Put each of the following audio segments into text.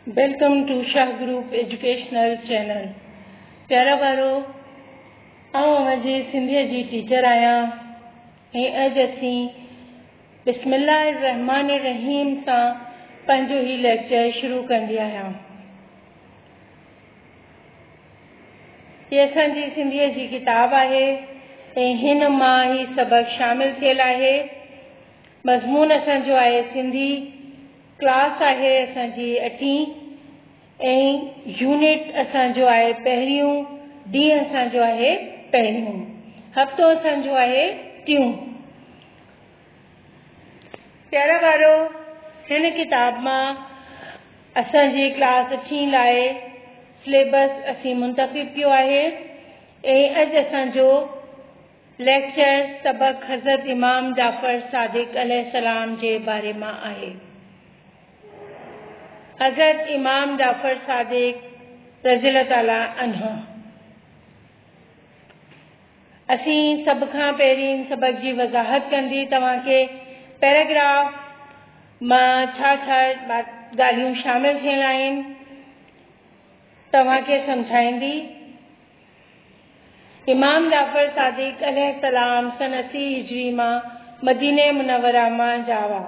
Welcome to Shah group educational channel. प्यारा बारो, अवांजी सिंधीअ जी टीचर आहियां ऐं अॼु असीं बिस्मिल्लाहिर्रहमानिर्रहीम सां पंहिंजो ही लेक्चर शुरू कंदी आहियां। हीअ असांजी सिंधीअ जी किताब आहे ऐं हिन मां ही सबक़ शामिल थियल आहे। मज़मून असांजो आहे सिंधी, क्लास आहे असांजी 8वीं ऐं यूनिट असांजो आहे पहिरियों, ॾींहुं असांजो आहे पहिरियों, हफ़्तो असांजो आहे टियों। प्यारा ॿारो, हिन किताब मां असांजी क्लास 8 लाइ सिलेबस असीं मुंतख़िब कयो आहे ऐं अॼु असांजो लेक्चर सबक़ हज़रत इमाम जाफ़र सादिक़ अलैहिस्सलाम जे बारे में आहे। हज़रत इमाम जाफ़र सादिक़ रज़ियल्लाहु ताला अन्हु। असीं सब खां पहिरीं सबक़ जी वज़ाहत कंदी तव्हांखे पैराग्राफ मां छा ॻाल्हियूं शामिल थियल आहिनि तव्हांखे सम्झाईंदी। इमाम जाफ़र सादिक़ अलैहिस्सलाम सन 80 हिजरी मां मदीने मुनव्वरा मां जावा।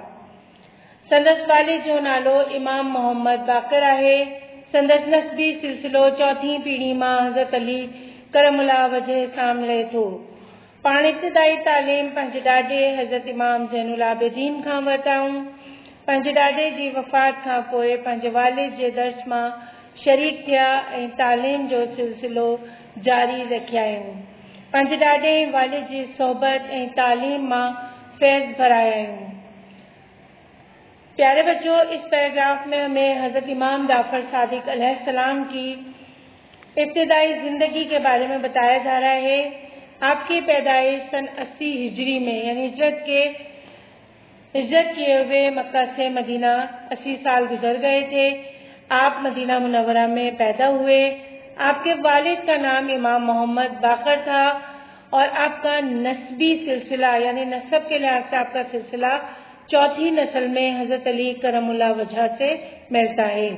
संदसि वालिद जो नालो इमाम मोहम्मद बाक़र आहे। संदसि नस्बी सिलसिलो चौथीं पीढ़ी मां हज़रत अली करमुल्लाह वजह सां मिले थो। पाण इब्तिदाई तालीम पंहिंजे ॾाॾे हज़रत इमाम ज़ैनुल आबिदीन खां वरिताऊं। पंहिंजे ॾाॾे जी वफ़ात खां पोइ पंहिंजे वालिद जे दर्स मां शरीक थिया ऐं तालीम जो सिलसिलो जारी रखिया आहियूं। पंहिंजे ॾाॾे ऐं वालिद जी सोहबत ऐं तालीम मां फैज़ भराया आहियूं। प्यारे बच्चों, इस पैराग्राफ में हमें हज़रत इमाम जाफ़र सादिक़ अलैहिस्सलाम की इब्तिदाई ज़िंदगी के बारे में बताया जा रहा है। आपकी पैदाइश सन 80 हिजरी में यानी हिजरत किए हुए मक्का से मदीना 80 साल गुजर गए थे। आप मदीना मुनव्वरा में पैदा हुए। आपके वालिद का नाम इमाम मोहम्मद बाक़र था और आपका नस्बी सिलसिला यानी नस्ब के लिहाज से आपका सिलसिला चौथी नस्ल में हज़रत अली करमुल्लाह वजह से मिलता है।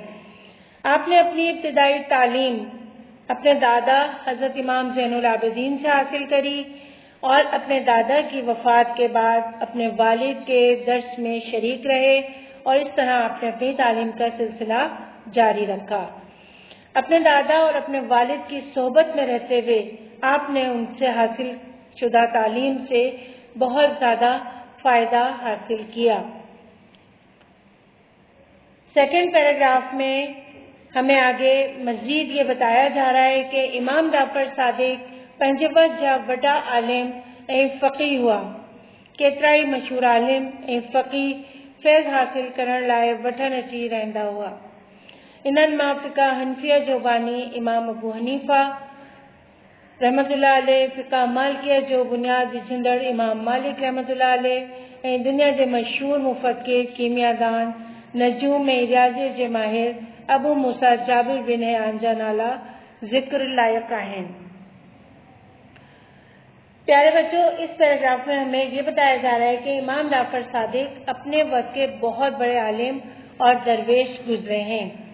आपने अपनी इब्तिदाई तालीम अपने दादा हज़रत इमाम ज़ैनुल आबिदीन से हासिल करी और अपने दादा की वफ़ात के बाद अपने वालिद के दर्स में शरीक रहे और इस तरह आपने अपनी तालीम का सिलसिला जारी रखा। अपने दादा और अपने वालिद की सोहबत में रहते हुए आपने उनसे हासिल शुदा तालीम से बहुत ज़्यादा फ़ायदा हासिल किया। सेकेंड पैराग्राफ में हमें आगे मज़ीद ये बताया जा रहा है कि इमाम जाफ़र सादिक़ पंहिंजे वक़्त जा वॾा आलिम ऐं फ़क़ीह हुआ। केतिरा ई मशहूर आलिम ऐं फ़क़ीह फैज़ हासिल करण लाइ वठण अची रहंदा हुआ। इन्हनि मां फ़िक़ह हनफिया जो बानी इमाम अबू हनीफ़ा रहमतुल्लाह अलैह, फ़िक़ह मालिकिया जो बुनियाद विझंदड़ इमाम मालिक रहमतुल्लाह अलैह ऐं दुनिया जे मशहूर मुफ़क्किर कीमियादान नजूम ऐं रियाज़े जे माहिर अबू मूसा जाबिर बिन हयान जा नाला ज़िक्र लायक आहिनि। प्यारे बच्चों, इस पैराग्राफ में हमें ये बताया जा रहा है कि इमाम जाफ़र सादिक़ अपने वक्त के बहुत बड़े आलिम और दरवेश गुजरे हैं।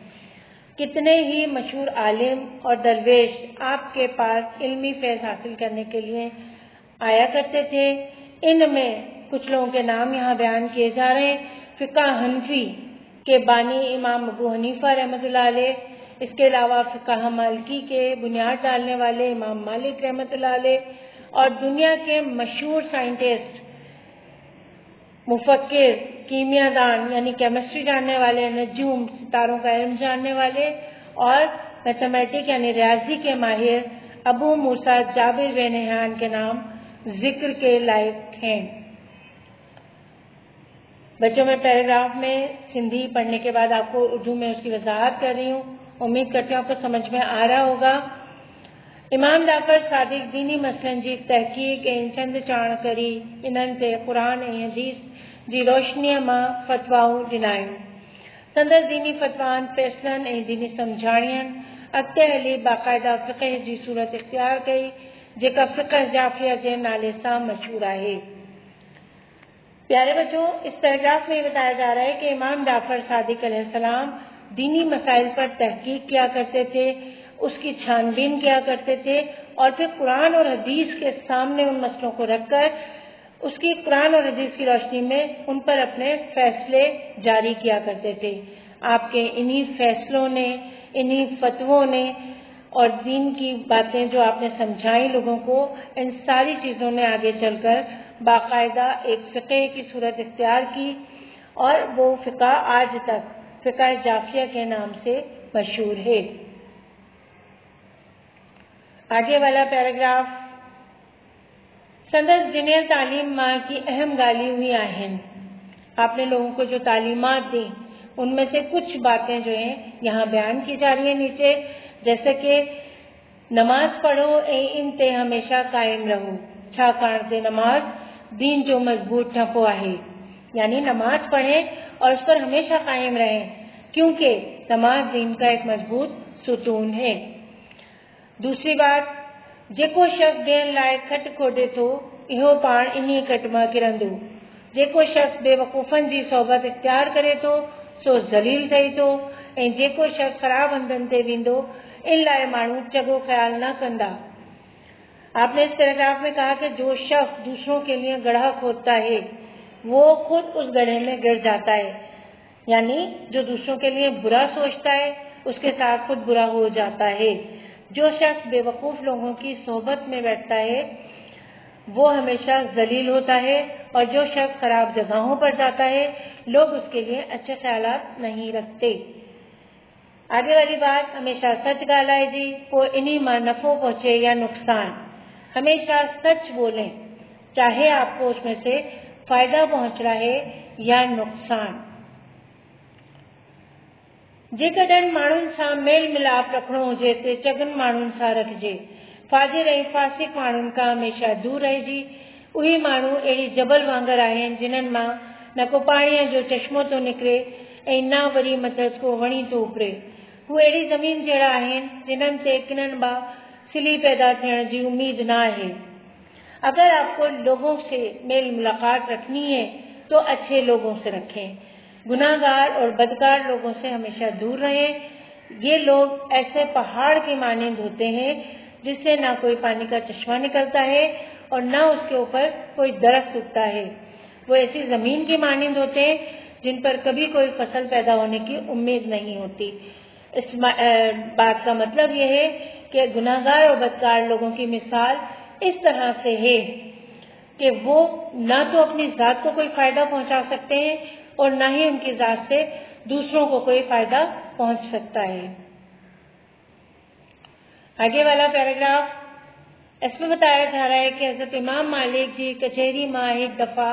कितने ही मशहूर आलिम और दरवेश आपके पास इल्मी फैज़ हासिल करने के लिए आया करते थे। इनमें कुछ लोगों के नाम यहाँ बयान किए जा रहे हैं। फ़िक़ह हनफी के बानी इमाम अबू हनीफ़ा रहमतुल्लाह अलैह, इसके अलावा फ़िक़ह मालिकी के बुनियाद डालने वाले इमाम मालिक रहमतुल्लाह अलैह और दुनिया के मशहूर साइंटिस्ट मुफ़क्किर कीमियादान यानी केमिस्ट्री जानने वाले, नजूम सितारों का इल्म जानने वाले और मैथमेटिक यानी रियाजी के माहिर अबू मूसा जाबिर बिन हयान के नाम जिक्र के लायक हैं। बच्चों, मैं पैराग्राफ में सिंधी पढ़ने के बाद आपको उर्दू में उसकी वजाहत कर रही हूँ। उम्मीद करती हूँ आपको समझ में आ रहा होगा। इमाम जाफ़र सादिक़ दीनी मसइलनि जी तहक़ीक़ ऐं चंद चाण करी इन्हनि ते क़ुरान ऐं हदीस जी रोशनीअ मां फ़तवाऊं ॾिनायूं। संदसि दीनी फ़तवान फ़ैसिलनि ऐं दीनी सम्झाणियनि अॻिते हली बाक़ाइदा फ़िक़ह जी सूरत इख़्तियार कई जेका फ़िक़ह जाफ़िया जे नाले सां मशहूर आहे। प्यारे बच्चों, इस पैराग्राफ में बताया जा रहा है कि इमाम जाफ़र सादिक़ अलैहिस्सलाम دینی مسائل پر تحقیق کیا کرتے تھے، اس کی چھان بین کیا کرتے تھے اور پھر قرآن اور حدیث کے سامنے ان مسئلوں کو رکھ کر اس کی قرآن اور حدیث کی روشنی میں ان پر اپنے فیصلے جاری کیا کرتے تھے۔ آپ کے انہی فیصلوں نے، انہی فتووں نے اور دین کی باتیں جو آپ نے سمجھائی لوگوں کو، ان ساری چیزوں نے آگے چل کر باقاعدہ ایک فقہ کی صورت اختیار کی اور وہ فقہ آج تک فقہ جعفریہ کے نام سے مشہور ہے۔ آگے والا پیراگراف، سندس جنہیں تعلیم ماں کی اہم گالی ہوئی آہن، آپ نے لوگوں کو جو تعلیمات دیں ان میں سے کچھ باتیں جو ہیں یہاں بیان کی جا رہی ہیں نیچے، جیسے کہ نماز پڑھو اے انتے ہمیشہ قائم رہو، چھاکاڑ دے نماز دین جو مضبوط ٹھپو ہے، یعنی نماز پڑھیں اور اس پر ہمیشہ قائم رہیں کیونکہ نماز دین کا ایک مضبوط ستون ہے۔ دوسری بات، جیکو شخص دین لائے کھٹ کھوڈے تو اہو پان انہی کٹ ماں کرندو، جیکو شخص بے وقوفن جی صحبت اختیار کرے تو سو ذلیل تھئی تو، ऐं जेको शख़्स ख़राब हंधनि ते वेंदो इन लाइ माण्हू चङो ख्याल न कंदा। आपने इस पैराग्राफ में कहा कि जो शख्स दूसरों के लिए गड्ढा खोदता है वो खुद उस गड्ढे में गिर जाता है, यानी जो दूसरों के लिए बुरा सोचता है उसके साथ खुद बुरा हो जाता है। जो शख्स बेवकूफ़ लोगों की सोहबत में बैठता है वो हमेशा जलील होता है और जो शख्स खराब जगहों पर जाता है लोग उसके लिए अच्छे ख्यालात नहीं रखते। आगे वाली बात, हमेशा सच ॻाल्हाए जी पोइ इन्हीं मां नफ़ो पहुंचे या नुकसान। हमेशा सच बोलें चाहे आपको उसमें से फायदा पहुंच रहा है या नुकसान। जेकॾहिं माण्हुनि सां मेल मिलाप रखणो हुजे ते चङनि माण्हुनि सां रखिजे। फाजिर ऐं फासिक माण्हुनि खां हमेशा दूर रहिजी। उहे माण्हू अहिड़ी जबल वांगर आहिनि जिन्हनि मां न को पाणीअ जो चश्मो थो निकिरे ऐं न वरी मथस को वणी थो उपरे। उहे अहिड़ी ज़मीन जहिड़ा आहिनि जिन्हनि ते किननि बा सिली पैदा थियण जी उम्मीद न आहे। अगर आपको लोगों से मेल मुलाकात रखनी है तो अच्छे लोगों से रखें, गुनाहगार और बदकार लोगों से हमेशा दूर रहें। ये लोग ऐसे पहाड़ के मानिंद होते हैं जिससे ना कोई पानी का चश्मा निकलता है और न उसके ऊपर कोई दरख्त उगता है। वो ऐसी जमीन के मानिंद होते हैं जिन पर कभी कोई फसल पैदा होने की उम्मीद नहीं होती। इस बात का मतलब यह है कि गुनाहगार और बदकार लोगों की मिसाल इस तरह से है कि वो न तो अपनी जात को कोई फायदा पहुंचा सकते हैं और न ही उनकी जात से दूसरों को कोई फायदा पहुंच सकता है। आगे वाला पैराग्राफ, इसमें बताया जा रहा है कि हज़रत इमाम मालिक जी कचहरी मां एक दफ़ा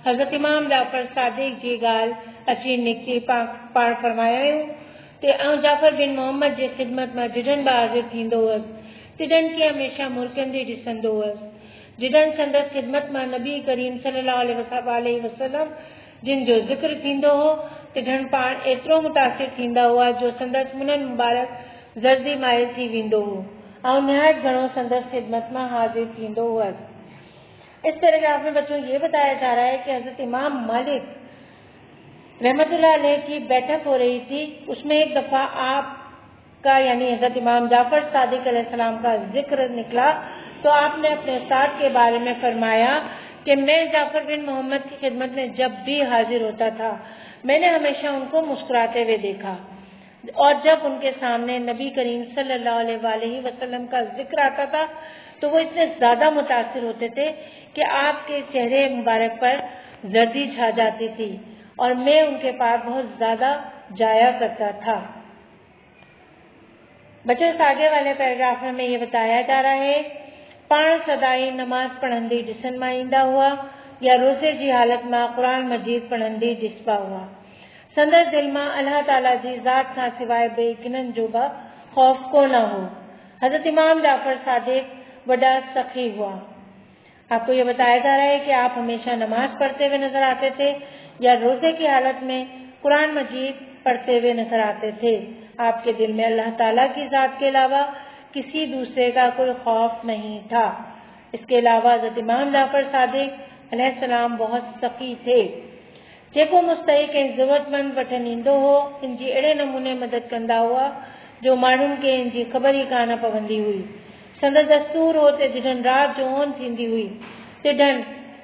हज़रत इमाम जाफ़र सादिक जी ॻाल्हि अची निकिती पाण फरमायो ते आउं जाफ़र बिन मोहम्मद जी ख़िदमत मां जिडन बि हाज़िर थींदो हुअसि, तिडन खे हमेशा मुर्कंदी ॾिसंदो हुअसि। जिडन संदसि ख़िदमत मां नबी करीम सल्लल्लाहु अलैहि वसल्लम जिन जो ज़िक्र थींदो हो तिडन पाण एतिरो मुतासिर थींदा हुआ जो संदसि मुननि मुबारक ज़र्दी माइल थी वेंदो हो और निहायत घणो संदसि ख़िदमत में हाजिर थींदो हुअसि। इस पैराग्राफ में बच्चों ये बताया जा रहा है कि हज़रत इमाम मालिक रहमतुल्लाह अलैह की बैठक हो रही थी, उसमें एक दफ़ा आपका यानी हज़रत इमाम जाफ़र सादिक अलैहिस्सलाम का जिक्र निकला तो आपने अपने उस्ताद के बारे में फरमाया कि मैं जाफ़र बिन मोहम्मद की खिदमत में जब भी हाजिर होता था मैंने हमेशा उनको मुस्कुराते हुए देखा और जब उनके सामने नबी करीम सल्लल्लाहु अलैहि वसल्लम का जिक्र आता था तो वो इतने ज़्यादा मुतासिर होते थे कि आपके चेहरे मुबारक पर जर्दी छा जाती थी और मैं उनके पास बहुत ज़्यादा जाया करता था। बच्चों, इस आगे वाले पैराग्राफ में ये बताया जा रहा है, पाण सदाई नमाज पढ़ंदी ॾिसण मां ईंदा हुआ या रोज़े जी हालत में कुरान मजीद पढ़ंदी ॾिसबा हुआ। संदसि दिल में अल्लाह ताला जी ज़ात खां सिवाय ॿिए किननि जो बि खौफ कोन हो। हज़रत इमाम जाफ़र सादिक वॾा सखी हुआ। आपको ये बताया जा रहा है कि आप हमेशा नमाज पढ़ते हुए नजर आते थे या रोज़े की हालत में कुरान मजीद पढ़ते हुए नजर आते थे। आपके दिल में अल्लाह ताला की ज़ात के अलावा किसी दूसरे का कोई खौफ नहीं था। इसके अलावा हज़रत इमाम जाफ़र सादिक अलैहिस्सलाम बहुत सखी थे। जेको मुस्तहिक ऐं ज़रूरतमंद वठणु ईंदो हो, इन जी अहिड़े नमूने मदद कंदा हुआ जो माण्हुनि खे इन जी ख़बर ई कान पवंदी हुई। संदसि दस्तूर हो त जॾहिं राति जो ओन थींदी हुई तॾहिं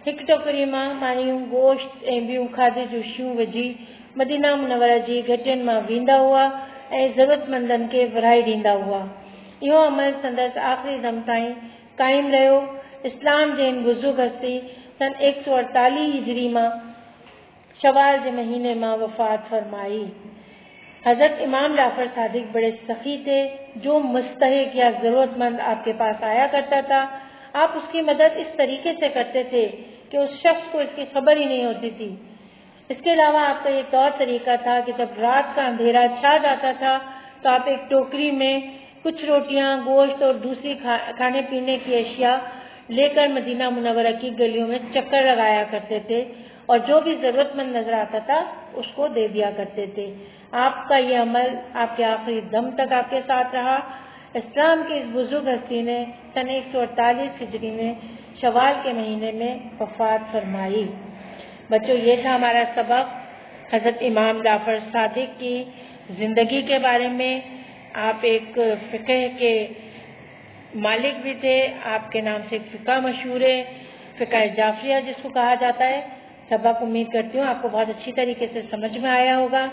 हिकु टोकरी मां माण्हू गोश्त ऐं ॿियूं खाधे जूं शयूं विझी मदीना मुनव्वरा जी घटियुनि मां वेंदा हुआ ऐं ज़रूरतमंदनि खे विरहाए ॾींदा हुआ। इहो अमल संदसि आख़िरी दम ताईं क़ाइमु रहियो। इस्लाम जे हिन बुज़ुर्ग हस्ती सन 148 हिजरी मां शवाल के महीने में वफात फरमाई। हजरत इमाम जाफर सादिक बड़े सखी थे। जो मुस्तहिक या ज़रूरतमंद आपके पास आया करता था, आप उसकी मदद इस तरीके से करते थे कि उस शख्स को इसकी खबर ही नहीं होती थी। इसके अलावा आपका एक और तरीका था कि जब रात का अंधेरा छा जाता था तो आप एक टोकरी में कुछ रोटियां, गोश्त और दूसरी खाने पीने की अशिया लेकर मदीना मुनव्वरा की गलियों में चक्कर लगाया करते थे और जो भी ज़रूरतमंद नजर आता था उसको दे दिया करते थे। आपका ये अमल आपके आखिरी दम तक आपके साथ रहा। इस्लाम की इस बुजुर्ग हस्ती ने सन 148 हिजरी में शवाल के महीने में वफात फरमाई। बच्चों, ये था हमारा सबक हजरत इमाम जाफर सादिक की जिंदगी के बारे में। आप एक फ़िक़ह के मालिक भी थे। आपके नाम से एक फ़िक़ह मशहूर है, फ़िक़ह जाफरिया जिसको कहा जाता है। सबक उम्मीद करती हूँ आपको बहुत अच्छी तरीके से समझ में आया होगा।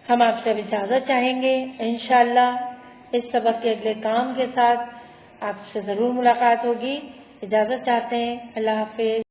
हम आपसे अब इजाज़त चाहेंगे। इंशाअल्लाह इस सबक के अगले काम के साथ आपसे ज़रूर मुलाकात होगी। इजाज़त चाहते हैं। अल्लाह हाफ़िज़।